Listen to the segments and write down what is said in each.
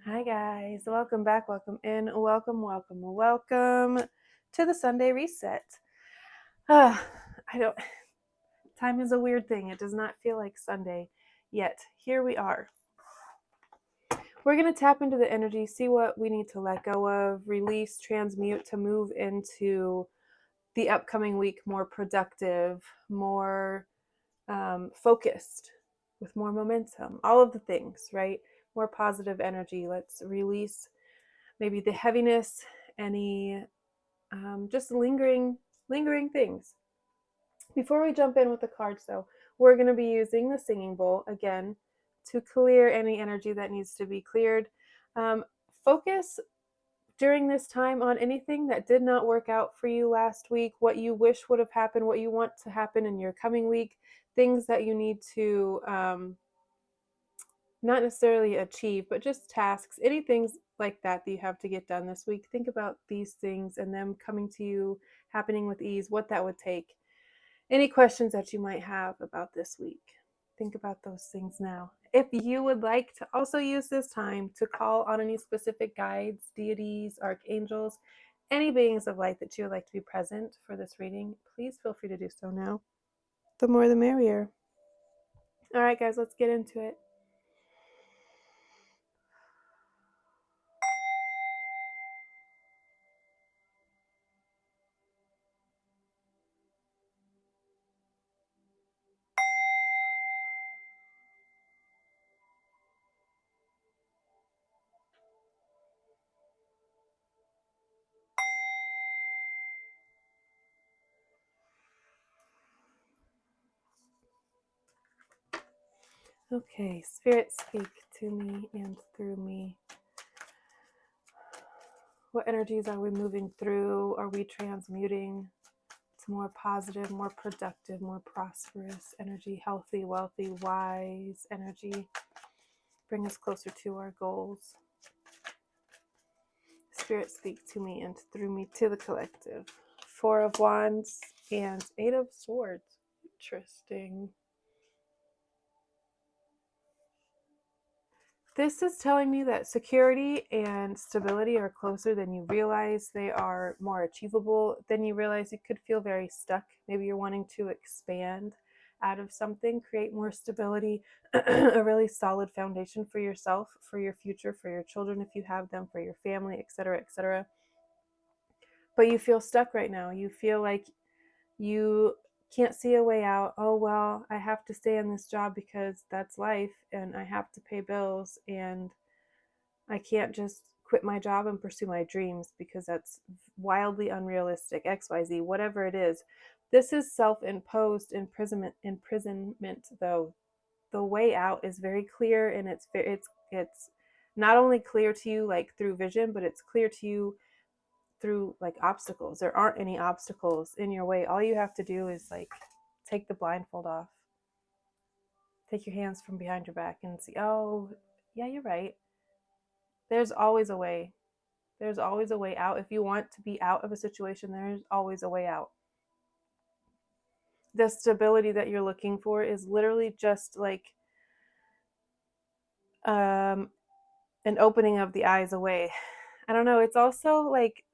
Hi guys, welcome back, welcome in, welcome to the Sunday reset. Time is a weird thing. It does not feel like Sunday yet. Here we are. We're going to tap into the energy, see what we need to let go of, release, transmute to move into the upcoming week more productive, more focused, with more momentum, all of the things, right? More positive energy. Let's release maybe the heaviness, any just lingering things. Before we jump in with the cards, though, we're going to be using the singing bowl again to clear any energy that needs to be cleared. Focus during this time on anything that did not work out for you last week, what you wish would have happened, what you want to happen in your coming week, things that you need to not necessarily achieve, but just tasks, any things like that you have to get done this week. Think about these things and them coming to you, happening with ease, what that would take. Any questions that you might have about this week, think about those things now. If you would like to also use this time to call on any specific guides, deities, archangels, any beings of light that you would like to be present for this reading, please feel free to do so now. The more the merrier. All right, guys, let's get into it. Okay, Spirit, speak to me and through me. What energies are we moving through? Are we transmuting to more positive, more productive, more prosperous energy, healthy, wealthy, wise energy? Bring us closer to our goals. Spirit, speak to me and through me to the collective. 4 of Wands and 8 of Swords. Interesting. This is telling me that security and stability are closer than you realize. They are more achievable than you realize. You could feel very stuck. Maybe you're wanting to expand out of something, create more stability, a really solid foundation for yourself, for your future, for your children if you have them, for your family, etc., etc. But you feel stuck right now. You feel like you can't see a way out. Oh, well, I have to stay in this job because that's life and I have to pay bills and I can't just quit my job and pursue my dreams because that's wildly unrealistic, XYZ, whatever it is. This is self-imposed imprisonment though. The way out is very clear, and it's not only clear to you like through vision, but it's clear to you through like obstacles. There aren't any obstacles in your way. All you have to do is like take the blindfold off. Take your hands from behind your back and see, oh, yeah, you're right. There's always a way. There's always a way out. If you want to be out of a situation, there's always a way out. The stability that you're looking for is literally just like an opening of the eyes away. I don't know. It's also like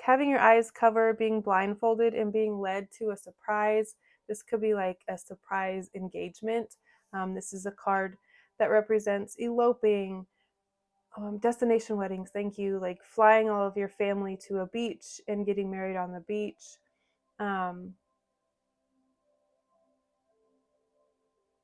having your eyes covered, being blindfolded, and being led to a surprise. This could be like a surprise engagement. This is a card that represents eloping, destination weddings. Thank you. Like flying all of your family to a beach and getting married on the beach.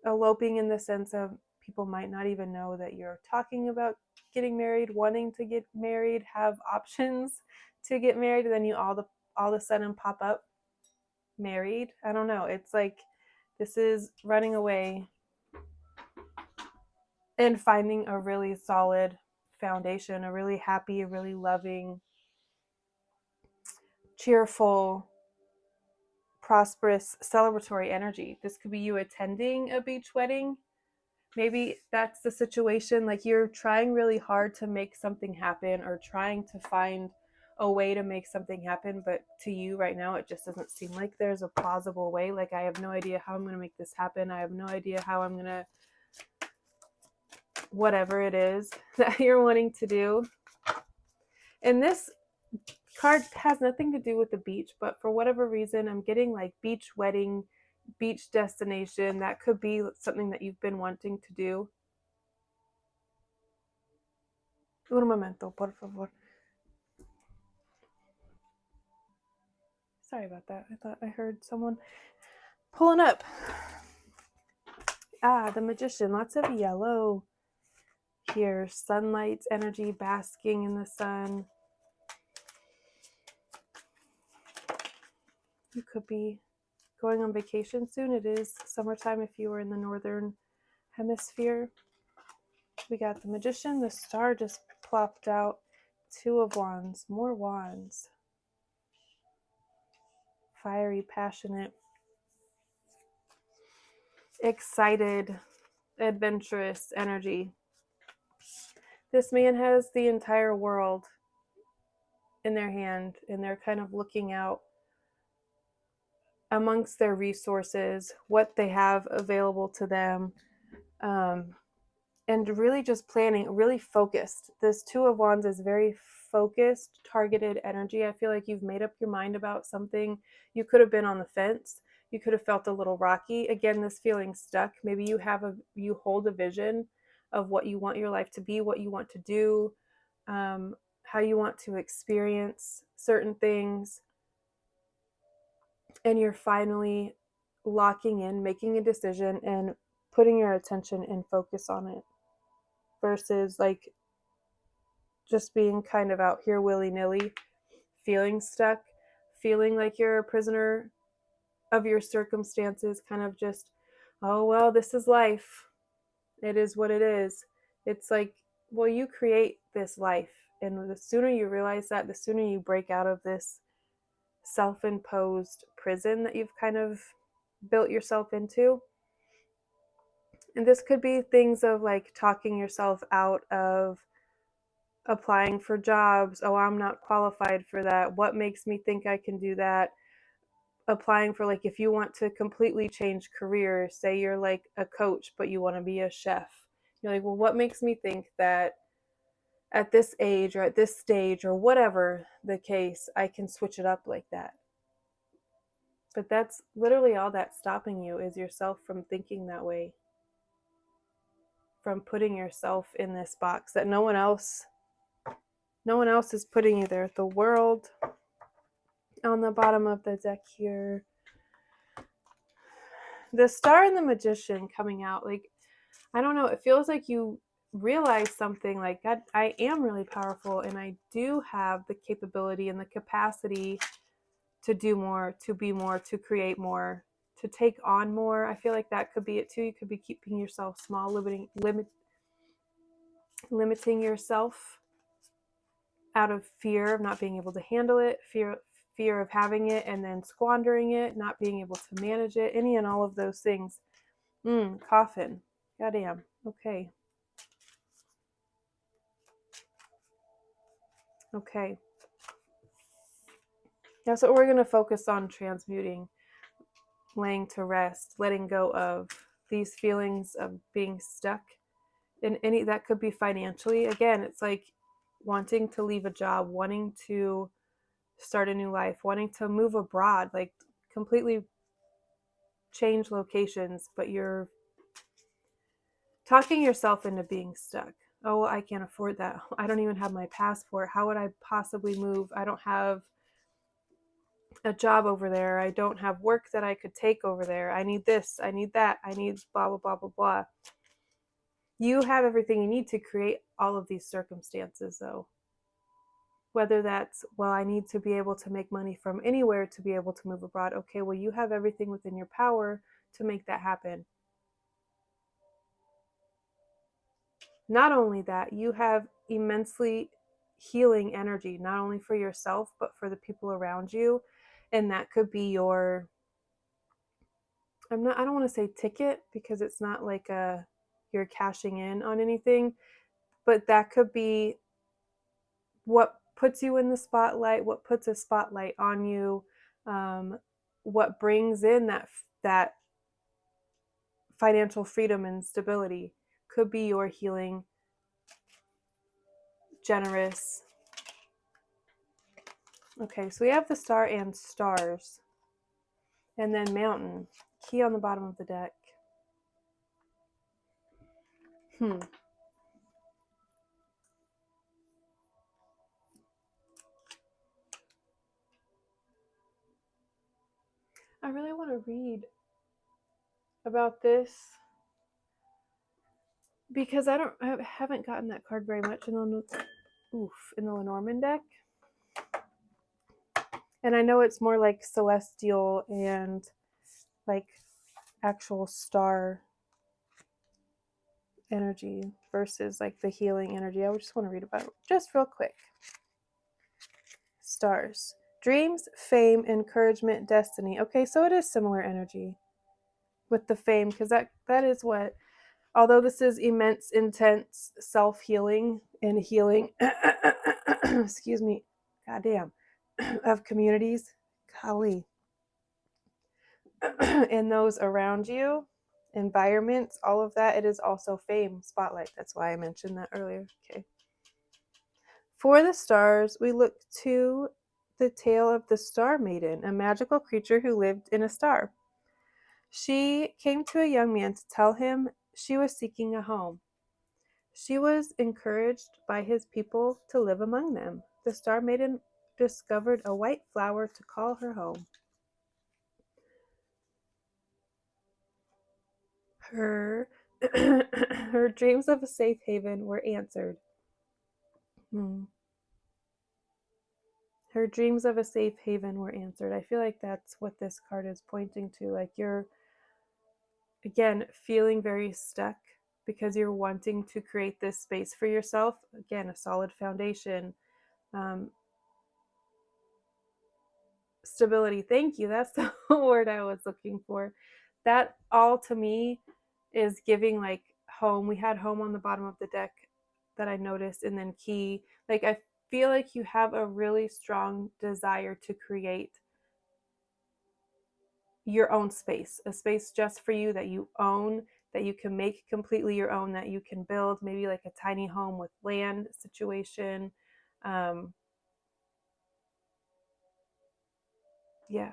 Eloping in the sense of people might not even know that you're talking about getting married, wanting to get married, have options to get married, and then you all of a sudden pop up married. I don't know. It's like this is running away and finding a really solid foundation, a really happy, a really loving, cheerful, prosperous, celebratory energy. This could be you attending a beach wedding. Maybe that's the situation, like you're trying really hard to make something happen or trying to find a way to make something happen, but to you right now it just doesn't seem like there's a plausible way. Like, I have no idea how I'm going to make this happen. I have no idea how I'm going to whatever it is that you're wanting to do. And this card has nothing to do with the beach, but for whatever reason, I'm getting like beach wedding, beach destination. That could be something that you've been wanting to do. Un momento, por favor. Sorry about that. I thought I heard someone pulling up. The Magician. Lots of yellow here. Sunlight energy, basking in the sun. You could be going on vacation soon. It is summertime if you were in the northern hemisphere. We got the Magician. The Star just plopped out. Two of Wands. More Wands. Fiery, passionate, excited, adventurous energy. This man has the entire world in their hand, and they're kind of looking out amongst their resources, what they have available to them, and really just planning, really focused. This Two of Wands is very focused, targeted energy. I feel like you've made up your mind about something. You could have been on the fence. You could have felt a little rocky. Again, this feeling stuck. Maybe you hold a vision of what you want your life to be, what you want to do, how you want to experience certain things. And you're finally locking in, making a decision, and putting your attention and focus on it, versus like just being kind of out here willy-nilly, feeling stuck, feeling like you're a prisoner of your circumstances, kind of just, oh, well, this is life. It is what it is. It's like, well, you create this life. And the sooner you realize that, the sooner you break out of this self-imposed prison that you've kind of built yourself into. And this could be things of like talking yourself out of applying for jobs. Oh, I'm not qualified for that. What makes me think I can do that? Applying for, like, if you want to completely change careers, say you're like a coach, but you want to be a chef. You're like, well, what makes me think that at this age or at this stage or whatever the case, I can switch it up like that? But that's literally all that's stopping you, is yourself from thinking that way, from putting yourself in this box that no one else is putting you there. The World on the bottom of the deck here. The Star and the Magician coming out. Like, I don't know, it feels like you realize something like, God, I am really powerful, and I do have the capability and the capacity to do more, to be more, to create more, to take on more. I feel like that could be it too. You could be keeping yourself small, limiting yourself out of fear of not being able to handle it, fear of having it and then squandering it, not being able to manage it, any and all of those things. Coffin. Goddamn. Okay. Okay. That's what we're going to focus on, transmuting, laying to rest, letting go of these feelings of being stuck in any, that could be financially. Again, it's like wanting to leave a job, wanting to start a new life, wanting to move abroad, like completely change locations, but you're talking yourself into being stuck. Oh, well, I can't afford that. I don't even have my passport. How would I possibly move? I don't have a job over there. I don't have work that I could take over there. I need this. I need that. I need blah, blah, blah, blah, blah. You have everything you need to create all of these circumstances, though. Whether that's, well, I need to be able to make money from anywhere to be able to move abroad. Okay, well, you have everything within your power to make that happen. Not only that, you have immensely healing energy, not only for yourself, but for the people around you. And that could be your, I don't want to say ticket, because it's not like you're cashing in on anything, but that could be what puts you in the spotlight, what puts a spotlight on you, what brings in that financial freedom and stability. could be your healing, generous. Okay, so we have the star and stars. And then mountain, key on the bottom of the deck. I really want to read about this because I haven't gotten that card very much in the Lenormand deck. And I know it's more like celestial and like actual star energy versus like the healing energy. I just want to read about it just real quick. Stars. Dreams, fame, encouragement, destiny. Okay, so it is similar energy with the fame, because that is what, although this is immense, intense self-healing and healing, excuse me, goddamn, of communities, golly, and those around you, environments, all of that, it is also fame, spotlight. That's why I mentioned that earlier. Okay. For the stars, we look to the tale of the Star Maiden, a magical creature who lived in a star. She came to a young man to tell him she was seeking a home. She was encouraged by his people to live among them. The Star Maiden discovered a white flower to call her home. Her her dreams of a safe haven were answered. Her dreams of a safe haven were answered. I feel like that's what this card is pointing to. Like you're, again, feeling very stuck because you're wanting to create this space for yourself. Again, a solid foundation. Stability. Thank you. That's the word I was looking for. That all to me is giving like home. We had home on the bottom of the deck that I noticed, and then key. Like I feel like you have a really strong desire to create your own space, a space just for you that you own, that you can make completely your own, that you can build, maybe like a tiny home with land situation. Yeah.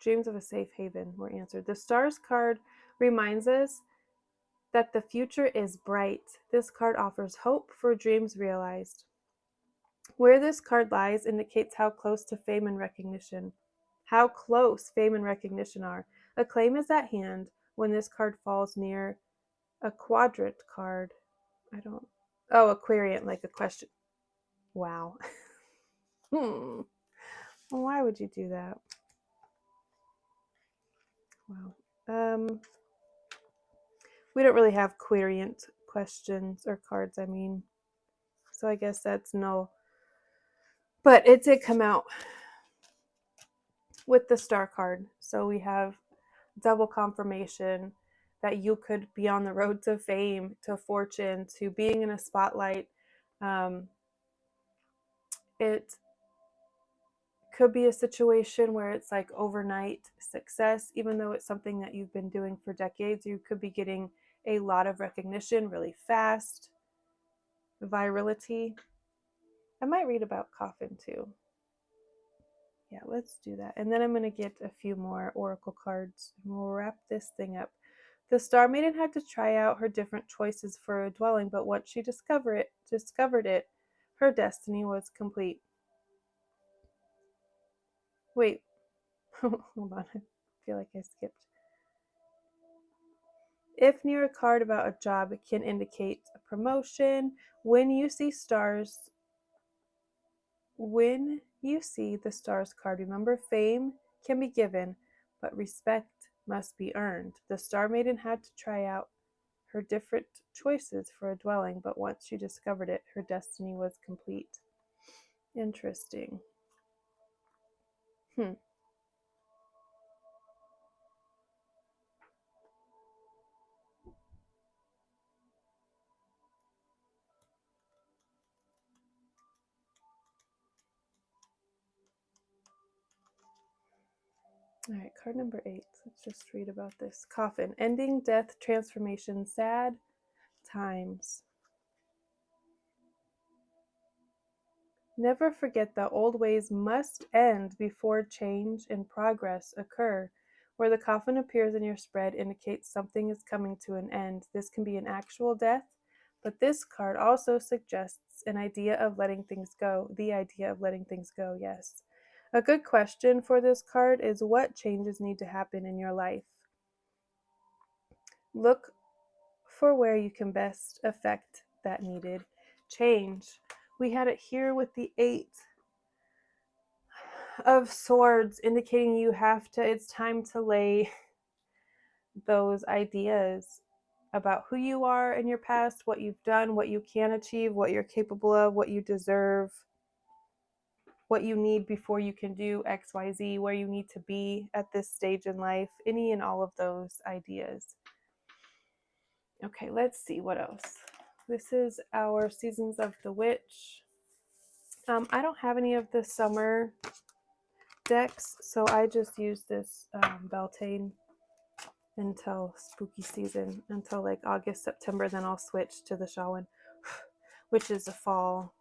Dreams of a safe haven were answered. The stars card reminds us that the future is bright. This card offers hope for dreams realized. Where this card lies indicates how close to fame and recognition. How close fame and recognition are. Acclaim is at hand when this card falls near a quadrant card. Aquarian, like a question. Wow. Well, why would you do that? Wow. We don't really have querient questions or cards, I mean. So I guess that's no. But it did come out with the star card. So we have double confirmation that you could be on the road to fame, to fortune, to being in a spotlight. It could be a situation where it's like overnight success, even though it's something that you've been doing for decades. You could be getting a lot of recognition really fast. Virality. I might read about coffin too. Yeah, let's do that. And then I'm going to get a few more oracle cards and we'll wrap this thing up. The Star Maiden had to try out her different choices for a dwelling, but once she discovered it, her destiny was complete. Wait, hold on. I feel like I skipped. If near a card about a job, it can indicate a promotion. When you see the stars card, remember fame can be given, but respect must be earned. The Star Maiden had to try out her different choices for a dwelling, but once she discovered it, her destiny was complete. Interesting. All right, card number 8. Let's just read about this. Coffin. Ending, death, transformation, sad times. Never forget that old ways must end before change and progress occur. Where the coffin appears in your spread indicates something is coming to an end. This can be an actual death, but this card also suggests an idea of letting things go. The idea of letting things go, yes. A good question for this card is, what changes need to happen in your life? Look for where you can best affect that needed change. We had it here with the 8 of Swords, indicating it's time to lay those ideas about who you are in your past, what you've done, what you can achieve, what you're capable of, what you deserve, what you need before you can do XYZ, where you need to be at this stage in life, any and all of those ideas. Okay, let's see what else. This is our Seasons of the Witch. I don't have any of the summer decks, so I just use this Beltane until spooky season, until like August, September. Then I'll switch to the Shawan, which is a fall.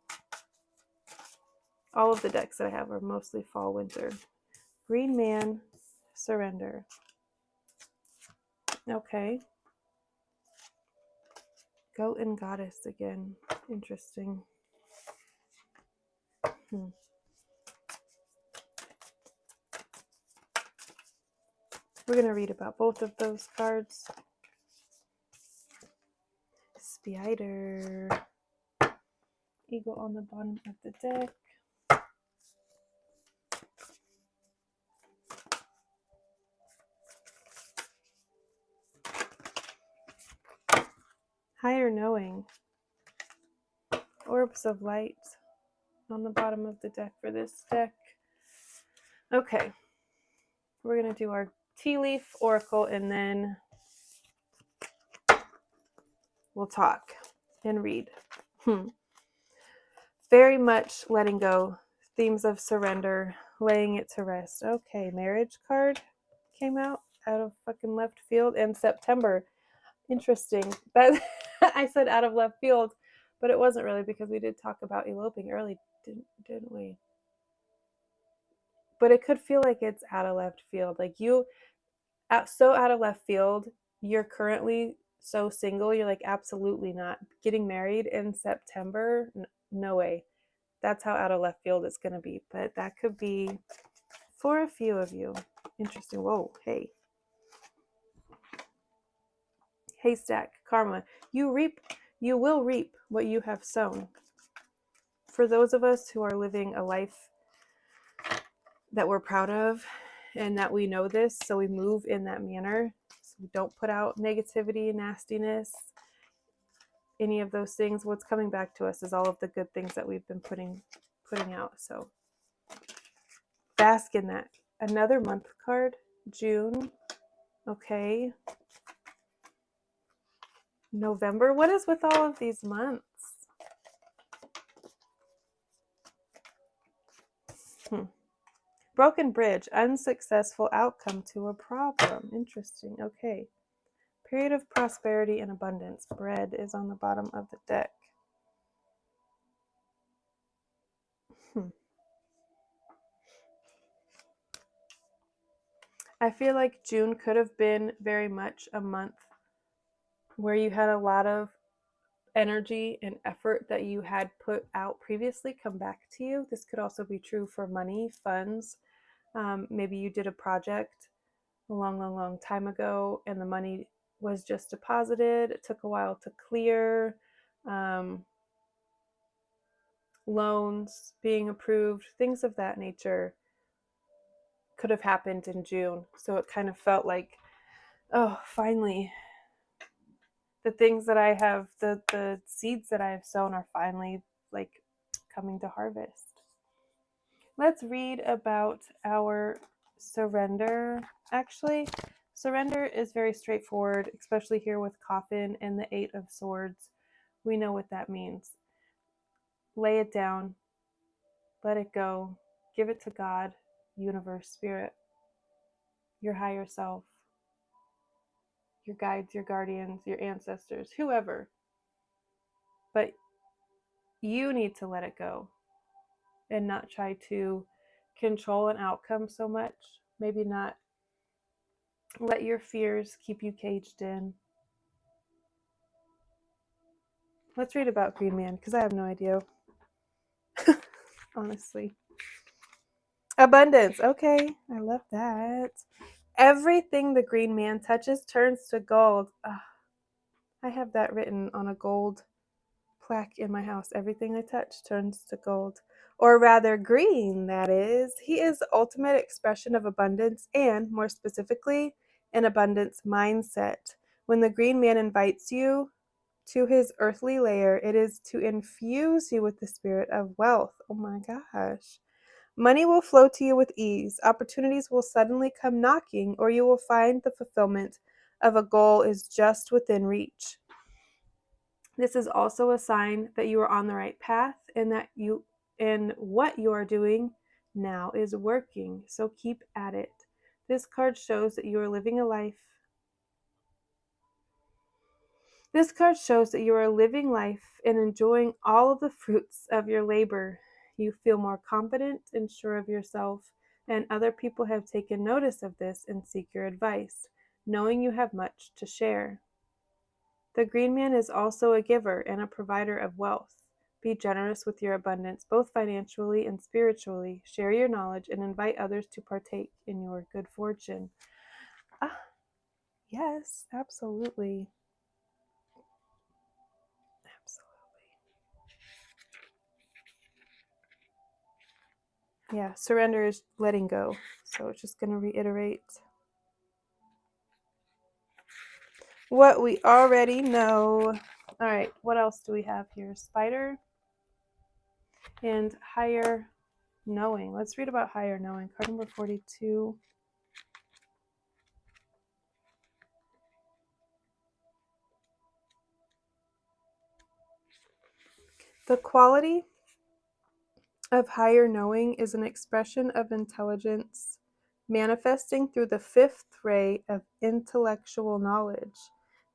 All of the decks that I have are mostly fall, winter. Green Man, Surrender. Okay. Goat and Goddess again. Interesting. We're going to read about both of those cards. Spider. Eagle on the bottom of the deck. Higher Knowing. Orbs of Light on the bottom of the deck for this deck. Okay. We're going to do our tea leaf oracle, and then we'll talk and read. Very much letting go. Themes of surrender. Laying it to rest. Okay. Marriage card came out of fucking left field in September. Interesting. That I said out of left field, but it wasn't really, because we did talk about eloping early, didn't we? But it could feel like it's out of left field. Like so out of left field, you're currently so single, you're like, absolutely not. Getting married in September, no way. That's how out of left field it's going to be. But that could be for a few of you. Interesting. Whoa, hey. Haystack, karma. You will reap what you have sown. For those of us who are living a life that we're proud of and that we know this, so we move in that manner. So we don't put out negativity, nastiness, any of those things. What's coming back to us is all of the good things that we've been putting out. So bask in that. Another month card, June. Okay. November. What is with all of these months? Broken bridge, unsuccessful outcome to a problem. Interesting. Okay. Period of prosperity and abundance. Bread is on the bottom of the deck. I feel like June could have been very much a month where you had a lot of energy and effort that you had put out previously come back to you. This could also be true for money, funds. Maybe you did a project a long time ago and the money was just deposited. It took a while to clear. Loans being approved, things of that nature could have happened in June. So it kind of felt like, oh, finally, the things that I have, the seeds that I have sown are finally like coming to harvest. Let's read about our surrender. Actually, surrender is very straightforward, especially here with Coffin and the 8 of Swords. We know what that means. Lay it down, let it go, give it to God, universe, spirit, your higher self, your guides, your guardians, your ancestors, whoever. but you need to let it go and not try to control an outcome so much. Maybe not let your fears keep you caged in. Let's read about Green Man, because I have no idea. Honestly. Abundance. Okay, I love that. Everything the Green Man touches turns to gold. I have that written on a gold plaque in my house. Everything I touch turns to gold. Or rather, green, that is. He is the ultimate expression of abundance and, more specifically, an abundance mindset. When the Green Man invites you to his earthly lair, it is to infuse you with the spirit of wealth. Oh my gosh. Money will flow to you with ease. Opportunities will suddenly come knocking, or you will find the fulfillment of a goal is just within reach. This is also a sign that you are on the right path and that what you are doing now is working. So keep at it. This card shows that you are living a life. This card shows that you are living life and enjoying all of the fruits of your labor. You feel more confident and sure of yourself, and other people have taken notice of this and seek your advice, knowing you have much to share. The Green Man is also a giver and a provider of wealth. Be generous with your abundance, both financially and spiritually. Share your knowledge and invite others to partake in your good fortune. Yes, absolutely. Absolutely. Yeah, surrender is letting go. So it's just going to reiterate what we already know. All right, what else do we have here? Spider and higher knowing. Let's read about higher knowing. Card number 42. The quality of higher knowing is an expression of intelligence manifesting through the fifth ray of intellectual knowledge.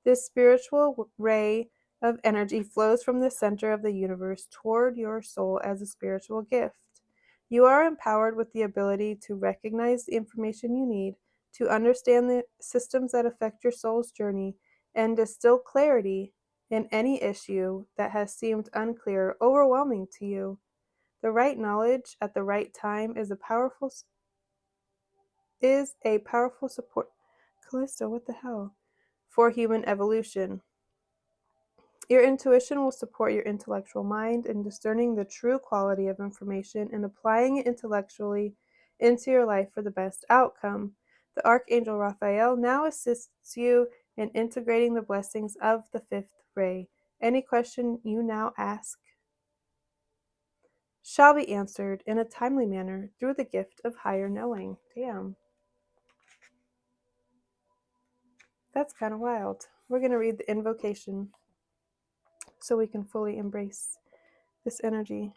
This spiritual ray of energy flows from the center of the universe toward your soul as a spiritual gift. You are empowered with the ability to recognize the information you need, to understand the systems that affect your soul's journey, and distill clarity in any issue that has seemed unclear or overwhelming to you. The right knowledge at the right time is a powerful support. Callisto, what the hell? For human evolution. Your intuition will support your intellectual mind in discerning the true quality of information and applying it intellectually into your life for the best outcome. The Archangel Raphael now assists you in integrating the blessings of the fifth ray. Any question you now ask shall be answered in a timely manner through the gift of higher knowing. Damn. That's kind of wild. We're going to read the invocation so we can fully embrace this energy.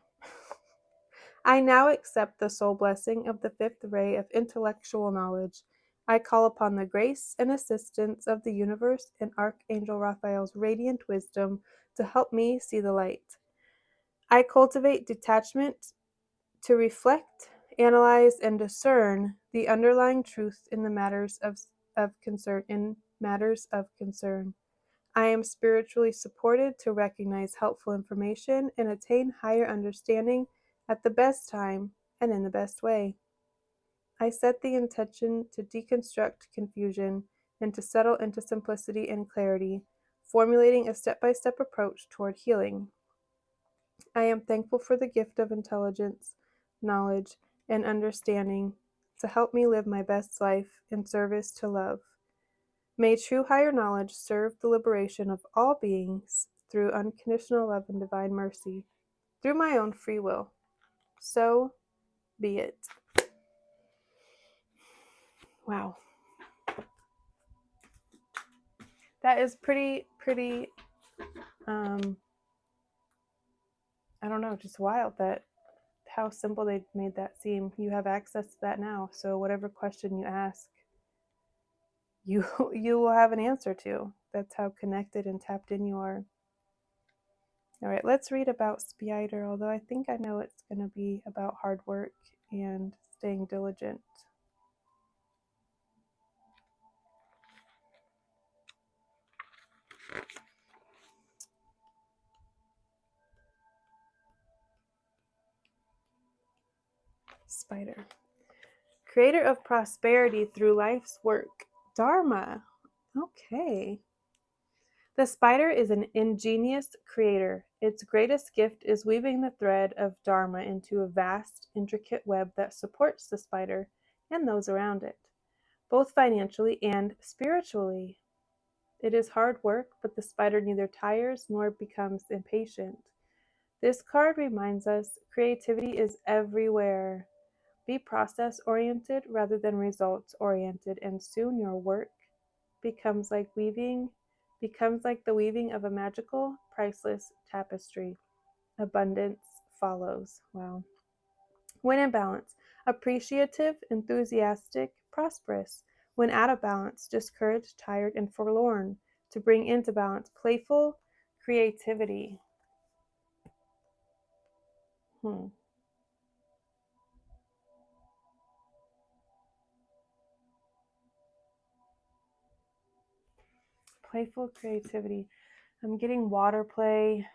I now accept the soul blessing of the fifth ray of intellectual knowledge. I call upon the grace and assistance of the universe and Archangel Raphael's radiant wisdom to help me see the light. I cultivate detachment to reflect, analyze, and discern the underlying truth in the matters of concern. I am spiritually supported to recognize helpful information and attain higher understanding at the best time and in the best way. I set the intention to deconstruct confusion and to settle into simplicity and clarity, formulating a step-by-step approach toward healing. I am thankful for the gift of intelligence, knowledge, and understanding to help me live my best life in service to love. May true higher knowledge serve the liberation of all beings through unconditional love and divine mercy, through my own free will. So be it. Wow. That is pretty, I don't know, just wild that how simple they made that seem. You have access to that now, so whatever question you ask, you will have an answer to. That's how connected and tapped in you are. All right, let's read about spider, although I think I know it's going to be about hard work and staying diligent. Spider. Creator of prosperity through life's work. Dharma. Okay. The spider is an ingenious creator. Its greatest gift is weaving the thread of Dharma into a vast, intricate web that supports the spider and those around it, both financially and spiritually. It is hard work, but the spider neither tires nor becomes impatient. This card reminds us creativity is everywhere. Be process oriented rather than results oriented, and soon your work becomes like the weaving of a magical, priceless tapestry. Abundance follows. Wow. When in balance, appreciative, enthusiastic, prosperous. When out of balance, discouraged, tired, and forlorn. To bring into balance, playful creativity. Playful creativity. I'm getting water play,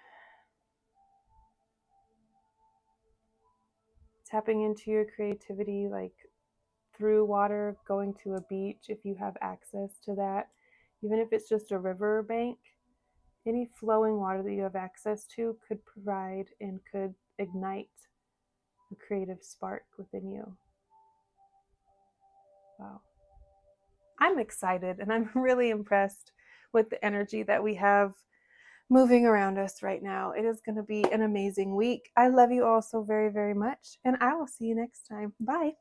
tapping into your creativity, like through water, going to a beach if you have access to that, even if it's just a river bank. Any flowing water that you have access to could provide and could ignite a creative spark within you. Wow. I'm excited and I'm really impressed with the energy that we have moving around us right now. It is going to be an amazing week. I love you all so very, very much, and I will see you next time. Bye.